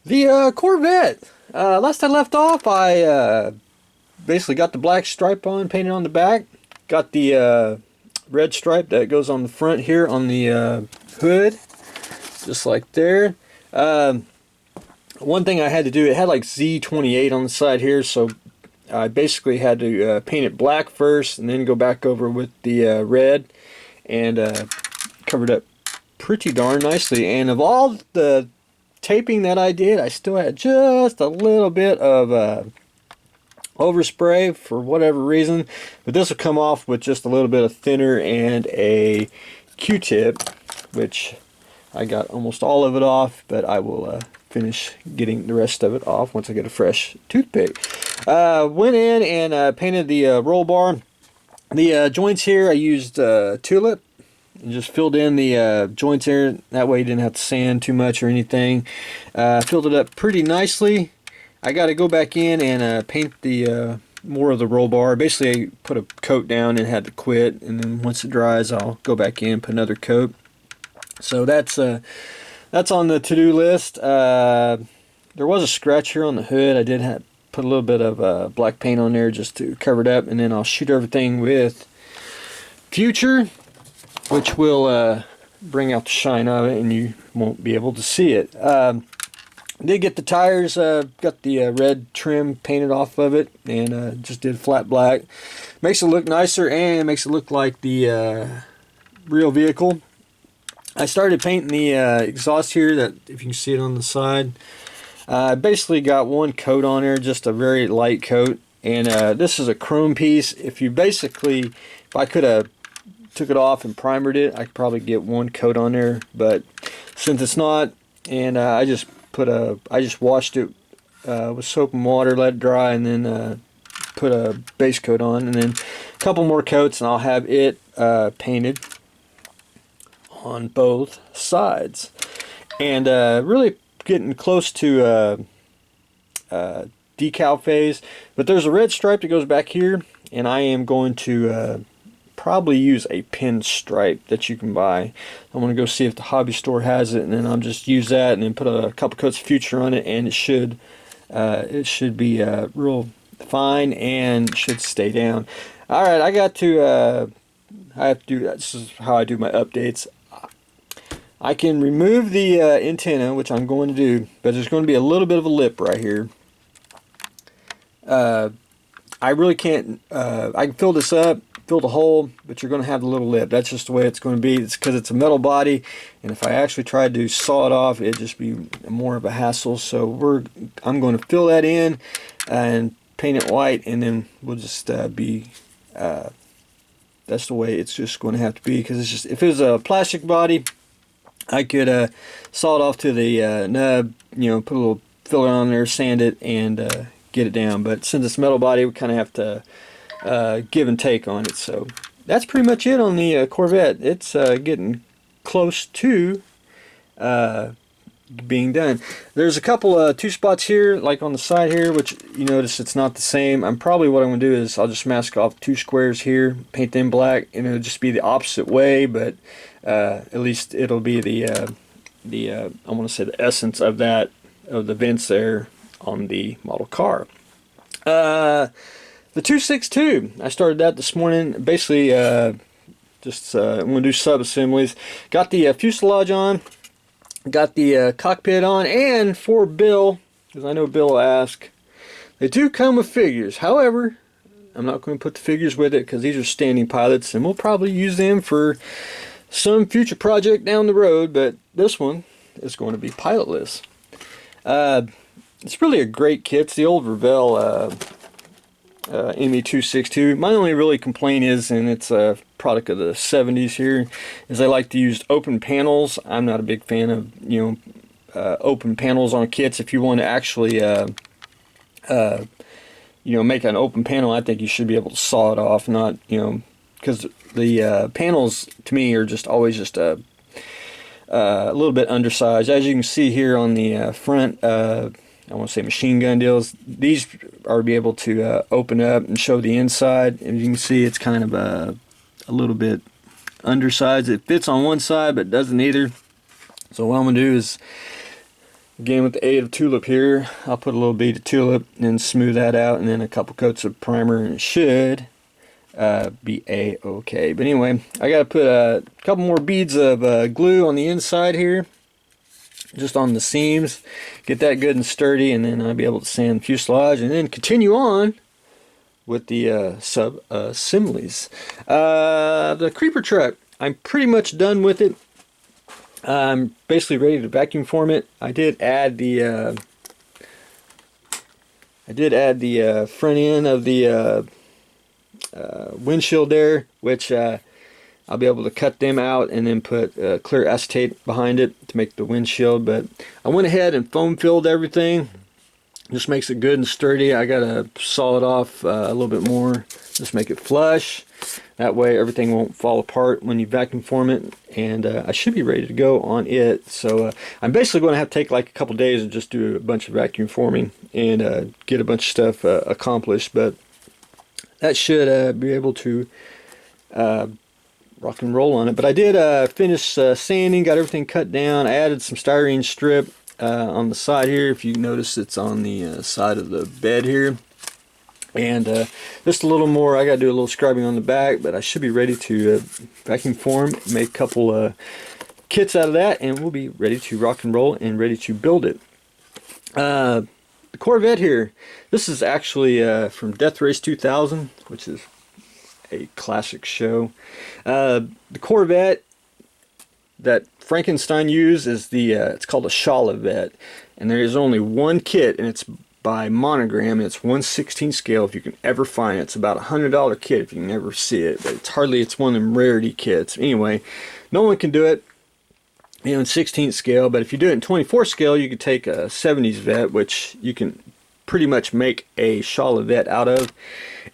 The Corvette. Last I left off, I basically got the black stripe on, painted on the back. Got the red stripe that goes on the front here on the hood, just like there. Um, One thing I had to do, it had like Z28 on the side here, so I basically had to paint it black first and then go back over with the red and covered up pretty darn nicely. And of all the taping that I did, I still had just a little bit of overspray for whatever reason, but this will come off with just a little bit of thinner and a Q-tip, which I got almost all of it off, but I will finish getting the rest of it off once I get a fresh toothpick. Went in and painted the roll bar. The joints here, I used tulip and just filled in the joints there. That way you didn't have to sand too much or anything. Filled it up pretty nicely. I got to go back in and paint the more of the roll bar. Basically, I put a coat down and had to quit, and then once it dries, I'll go back in, put another coat. So that's on the to-do list. There was a scratch here on the hood. I did put a little bit of black paint on there just to cover it up, and then I'll shoot everything with Future, which will bring out the shine of it, and you won't be able to see it. Did get the tires, got the red trim painted off of it, and just did flat black. Makes it look nicer, and makes it look like the real vehicle. I started painting the exhaust here, that if you can see it on the side. I basically got one coat on there, just a very light coat, and this is a chrome piece. If I could have took it off and primered it, I could probably get one coat on there, but since it's not, and I just washed it with soap and water, let it dry, and then put a base coat on, and then a couple more coats, and I'll have it painted on both sides. And really getting close to decal phase, but there's a red stripe that goes back here, and I am going to probably use a pin stripe that you can buy. I want to go see if the hobby store has it, and then I'll just use that and then put a couple coats of Future on it, and it should be real fine and should stay down. All right, I have to do that. This is how I do my updates. I can remove the antenna, which I'm going to do, but there's going to be a little bit of a lip right here. I really can't, I can fill this up, fill the hole, but you're going to have the little lip. That's just the way it's going to be. It's because it's a metal body, and if I actually tried to saw it off, it'd just be more of a hassle. So I'm going to fill that in and paint it white, and then we'll just that's the way it's just going to have to be, because it's just, if it was a plastic body, I could saw it off to the nub, put a little filler on there, sand it, and get it down. But since it's metal body, we kind of have to give and take on it. So that's pretty much it on the Corvette. It's getting close to being done. There's a couple two spots here, like on the side here, which you notice it's not the same. What I'm going to do is I'll just mask off two squares here, paint them black, and it'll just be the opposite way, but at least it'll be the I want to say the essence of the vents there on the model car. The 262, I started that this morning. Basically, I'm going to do sub-assemblies. Got the fuselage on, got the cockpit on, and for Bill, because I know Bill will ask, they do come with figures. However, I'm not going to put the figures with it because these are standing pilots, and we'll probably use them for some future project down the road, but this one is going to be pilotless. It's really a great kit. It's the old Revell ME262. My only really complaint is, and it's a product of the 70s here, is I like to use open panels. I'm not a big fan of open panels on kits. If you want to actually make an open panel, I think you should be able to saw it off, not because the panels to me are just always just a little bit undersized. As you can see here on the front, I want to say machine gun deals, these are to be able to open up and show the inside, and you can see it's kind of a little bit undersized. It fits on one side but doesn't either. So what I'm going to do is Again, with the aid of tulip here, I'll put a little bead of tulip and then smooth that out, and then a couple coats of primer, and it should be a-okay. But anyway, I got to put a couple more beads of glue on the inside here, just on the seams, get that good and sturdy, and then I'll be able to sand the fuselage and then continue on with the sub-assemblies. The creeper truck, I'm pretty much done with it. I'm basically ready to vacuum form it. I did add the front end of the windshield there, which I'll be able to cut them out and then put clear acetate behind it to make the windshield. But I went ahead and foam filled everything. Just makes it good and sturdy. I gotta saw it off a little bit more, just make it flush. That way everything won't fall apart when you vacuum form it, and I should be ready to go on it. So I'm basically going to have to take like a couple days and just do a bunch of vacuum forming and get a bunch of stuff accomplished. But that should be able to rock and roll on it. But I did finish sanding, got everything cut down. I added some styrene strip on the side here. If you notice, it's on the side of the bed here. And just a little more, I got to do a little scrubbing on the back, but I should be ready to vacuum form, make a couple kits out of that, and we'll be ready to rock and roll and ready to build it. The Corvette here, this is actually from Death Race 2000, which is a classic show. The Corvette that Frankenstein used is it's called a Shala Vette, and there is only one kit, and it's by Monogram, and it's 1/16 scale if you can ever find it. It's about a $100 kit if you can ever see it, but it's one of them rarity kits. Anyway, no one can do it, you know, in 16th scale, but if you do it in 24 scale, you could take a 70s Vette, which you can pretty much make a Shala Vette out of,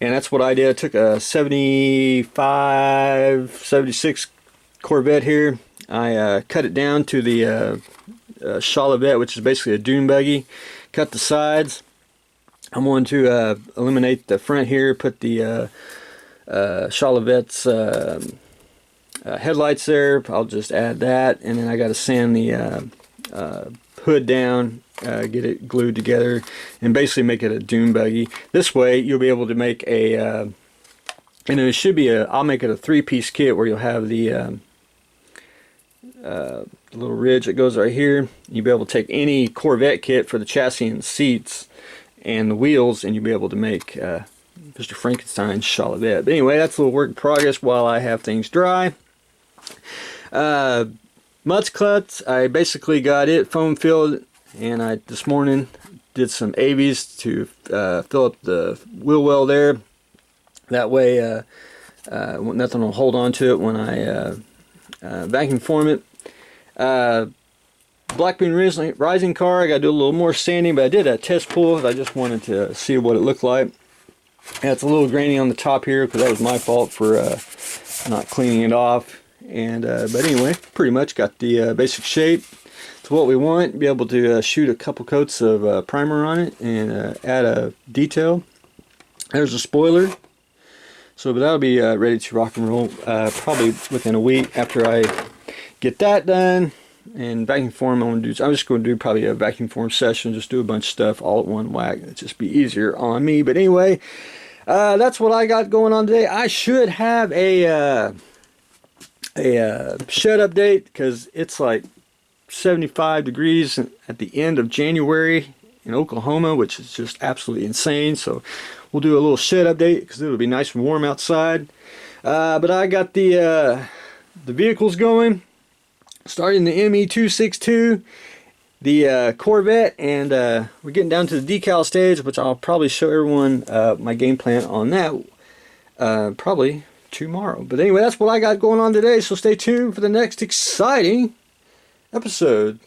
and that's what I did. I took a 75, 76 Corvette here. I cut it down to the Shala Vette, which is basically a dune buggy. Cut the sides. I'm going to eliminate the front here, put the Shala Vette's headlights there. I'll just add that, and then I got to sand the hood down, get it glued together, and basically make it a dune buggy. This way you'll be able to make a and it should be I'll make it a 3-piece kit where you'll have the little ridge that goes right here. You'll be able to take any Corvette kit for the chassis and seats and the wheels, and you'll be able to make Mr. Frankenstein's Shala Vette. But anyway, that's a little work in progress while I have things dry. Mutts cuts, I basically got it foam filled, and I this morning did some AVs to fill up the wheel well there. That way nothing will hold on to it when I vacuum form it. Blackbean Rising car, I got to do a little more sanding, but I did a test pull. I just wanted to see what it looked like. And it's a little grainy on the top here because that was my fault for not cleaning it off. And but anyway, pretty much got the basic shape. It's what we want. Be able to shoot a couple coats of primer on it and add a detail. There's a spoiler. So, but that'll be ready to rock and roll probably within a week after I get that done. And vacuum form, I'm just going to do probably a vacuum form session, just do a bunch of stuff all at one whack. It'll just be easier on me. But anyway, that's what I got going on today. I should have a shed update because it's like 75 degrees at the end of January in Oklahoma, which is just absolutely insane. So we'll do a little shed update because it'll be nice and warm outside. But I got the vehicles going, starting the ME262, the Corvette, and we're getting down to the decal stage, which I'll probably show everyone my game plan on that probably tomorrow. But anyway, that's what I got going on today, so stay tuned for the next exciting episode.